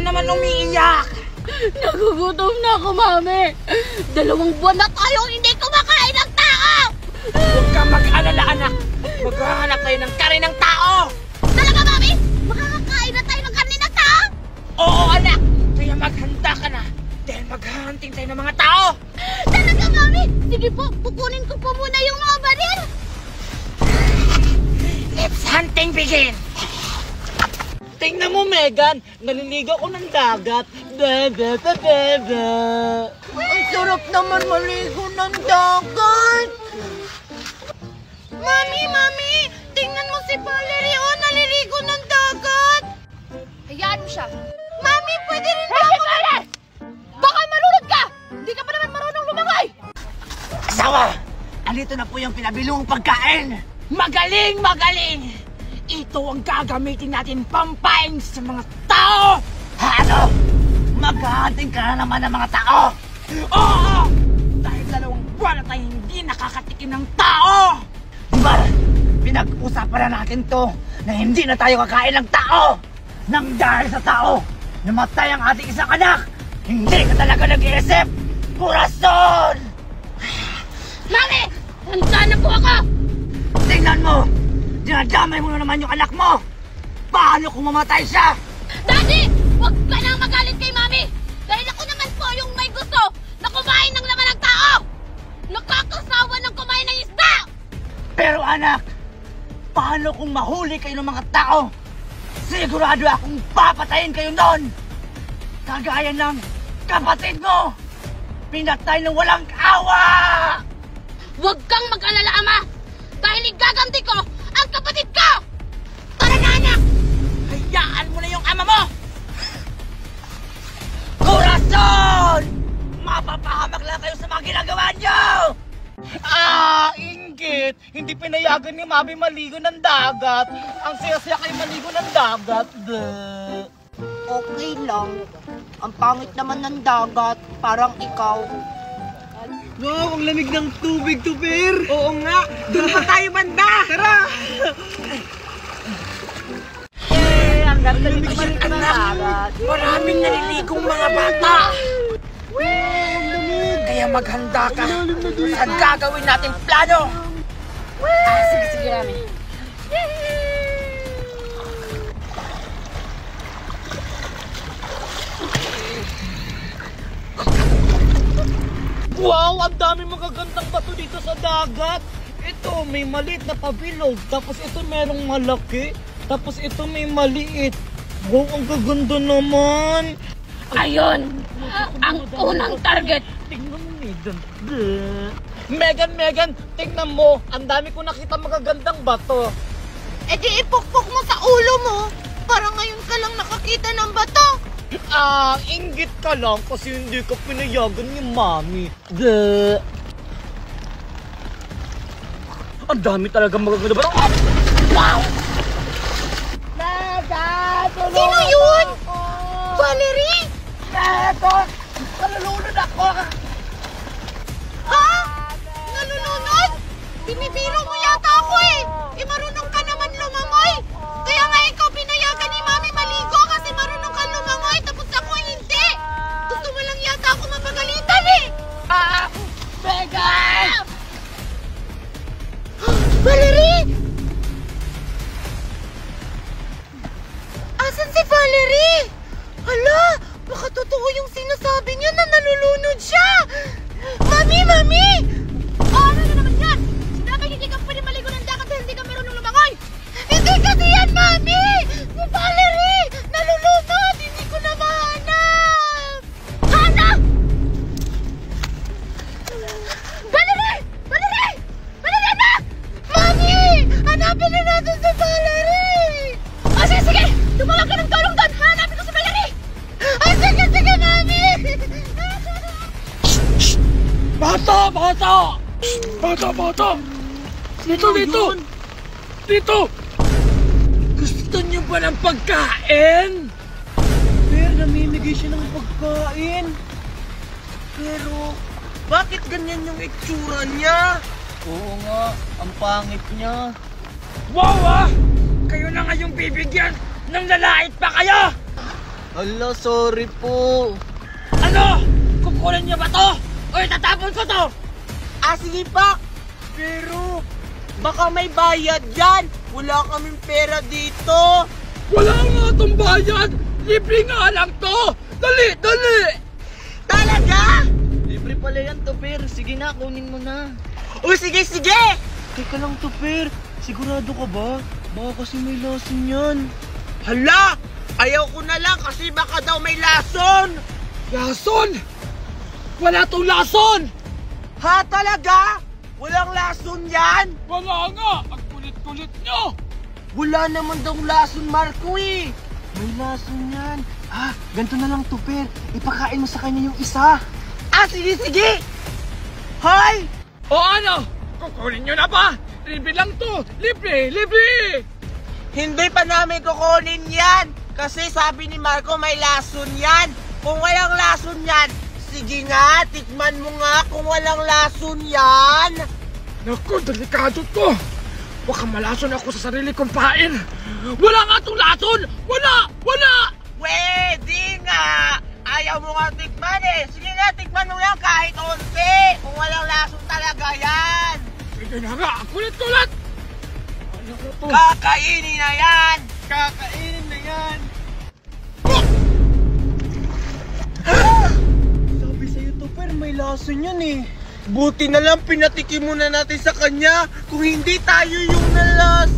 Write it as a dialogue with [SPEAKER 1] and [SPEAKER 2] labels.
[SPEAKER 1] naman umiiyak?
[SPEAKER 2] Nagugutom na ako, Mami. 2 buwan na tayong hindi kumakain ng tao!
[SPEAKER 1] Huwag kang mag-alala, anak. Maghahanap tayo ng karne ng tao.
[SPEAKER 2] Talaga, Mami? Makakakain na tayo ng karne ng tao?
[SPEAKER 1] Oo, anak. Kaya maghanda ka na. Dahil maghahunting tayo ng mga tao.
[SPEAKER 2] Talaga, Mami? Sige po, kukunin ko po muna yung mga baril.
[SPEAKER 1] Let's hunting begin.
[SPEAKER 3] Tingnan mo, Megan. Naliligaw ko ng dagat. Bebe, bebe.
[SPEAKER 2] Ang sarap naman maligo ng dagat. Mami, tingnan mo si Valerie, oh, naliligo ng dagat. Hayaan mo siya. Mami, pwede rin ba ako? Baka malulod ka! Hindi ka pa naman marunong lumangoy!
[SPEAKER 1] Asawa, andito na po yung pinabilong pagkain. Magaling! Ito ang gagamitin natin pampain sa mga tao! Ano? Maghahunting ka na naman ng mga tao? Oo! Dahil 2 buwan na tayo hindi nakakatikim ng tao! Diba? Pinag-usapan na natin to na hindi na tayo kakain ng tao! Nang dahil sa tao, namatay ang ating isang anak! Hindi ka talaga nag-iisip! Kurason!
[SPEAKER 2] Mami! Handa na po ako!
[SPEAKER 1] Tingnan mo! Dinadamay mo na naman yung anak mo! Paano kung mamatay siya?
[SPEAKER 2] Daddy! Huwag ka nang magalit kay Mami! Dahil ako naman po yung may gusto na kumain ng laman ng tao! Nakakasawa ng kumain ng isda!
[SPEAKER 1] Pero anak, paano kung mahuli kayo ng mga tao? Sigurado akong papatayin kayo noon! Kagaya ng kapatid mo! Pinatay ng walang awa!
[SPEAKER 2] Huwag kang mag-alala, Ama! Dahil igaganti ko ang kapatid ko! Tara na, anak!
[SPEAKER 1] Hayaan mo na yung ama mo! Kurason! Mapapahamak lang kayo sa mga ginagawa niyo!
[SPEAKER 3] Inggit. Hindi pinayagan ni Mami maligo ng dagat. Ang saya-saya kayo maligo ng dagat. Bleh.
[SPEAKER 4] Okay lang. Ang pangit naman ng dagat, parang ikaw.
[SPEAKER 3] Wow, ang lamig ng tubig, Tuber.
[SPEAKER 1] Oo nga! Doon pa tayo banda! Tara!
[SPEAKER 3] Ang ganda dito maligo ng dagat.
[SPEAKER 1] Maraming naliligong mga bata! Kaya maghanda ka sa gagawin nating plano!
[SPEAKER 2] Sige, Mami.
[SPEAKER 3] Wow, ang dami magagandang bato dito sa dagat. Ito, may maliit na pabilog. Tapos ito merong malaki. Tapos ito may maliit. Wow, ang gaganda naman.
[SPEAKER 2] Ayun! Ang unang target!
[SPEAKER 3] Tingnan mo, Megan. Megan, tingnan mo. Ang dami ko nakita magagandang bato.
[SPEAKER 4] E di ipukpok mo sa ulo mo. Parang ngayon ka lang nakakita ng bato.
[SPEAKER 3] Inggit ka lang kasi hindi ka pinayagan ni Mami. Ang dami talaga magaganda bato.
[SPEAKER 2] Wow!
[SPEAKER 4] Sino yun? Valerie?
[SPEAKER 1] Nalulunod ako!
[SPEAKER 4] Ha? Nalulunod? Binibiro mo yata ako eh. Marunong ka naman lumangoy. Kaya nga ikaw pinayagan ni Mami maligo kasi marunong ka lumangoy tapos ako hindi. Gusto mo lang yata ako mapagalitan eh.
[SPEAKER 1] Megan!
[SPEAKER 4] Valerie! Asan si Valerie? Hala, baka totoo yung sinasabi niya na nalulunod siya. Mami!
[SPEAKER 2] Ano na naman yan? Sinabi hindi ka pwede maligo ng dagat dahil hindi ka marunong lumangoy!
[SPEAKER 4] Hindi kasi yan, Mami! Si Valerie! Nalulunod! Hindi ko na mahanap!
[SPEAKER 2] Hanap! Valerie! Valerie! Valerie, anak!
[SPEAKER 4] Mami! Hanapin na natin si Valerie!
[SPEAKER 2] Sige! Tumawag ka ng tulong doon! Hanapin ko si Valerie!
[SPEAKER 4] Sige, Mami!
[SPEAKER 1] Bata! Dito! Gusto niyo ba ng pagkain?
[SPEAKER 3] Pero namimigay siya ng pagkain. Pero, bakit ganyan yung itsura niya? Oo nga, ang pangit niya.
[SPEAKER 1] Wow! Kayo na ngayong bibigyan ng lalait pa kayo!
[SPEAKER 3] Ala, sorry po.
[SPEAKER 1] Ano? Kukunin niyo ba to? O itatapon ko to?
[SPEAKER 3] Sige pa. Pero, baka may bayad yan. Wala kaming pera dito.
[SPEAKER 1] Wala nga itong bayad! Libre nga lang to! Dali! Dali!
[SPEAKER 3] Talaga? Libre pala yan, Tupir. Sige na, kunin mo na. Sige, sige! Teka lang, Tupir. Sigurado ka ba? Baka kasi may lason yan. Hala! Ayaw ko na lang kasi baka daw may lason!
[SPEAKER 1] Lason! Wala tong lason!
[SPEAKER 3] Ha, talaga? Walang lason yan?
[SPEAKER 1] Wala nga! Ang kulit-kulit nyo!
[SPEAKER 3] Wala naman daw lason, Marco eh! May lason yan. Ganito na lang, Tupir. Ipakain mo sa kanya yung isa. Sige, sige! Hoy!
[SPEAKER 1] O ano? Kukunin nyo na ba? Libre lang to! Libre! Libre!
[SPEAKER 3] Hindi pa namin kukunin yan! Kasi sabi ni Marco may lason yan! Kung walang lason yan, sige nga, tikman mo nga kung walang lason yan!
[SPEAKER 1] Naku, delikado to! Baka malason ako sa sarili kong pain! Wala nga itong lason! Wala! Wala!
[SPEAKER 3] Pwede nga! Ayaw mo nga tikman eh! Sige nga, tikman mo lang kahit onti! Kung walang lason talaga yan!
[SPEAKER 1] Sige na nga, ang kulit-kulit! Ano ko to?
[SPEAKER 3] Kakainin na yan! Kakainin na yan! Sabi sa'yo, Tupir, may lason yan eh. Buti na lang pinatikim muna natin sa kanya. Kung hindi tayo yung nalas.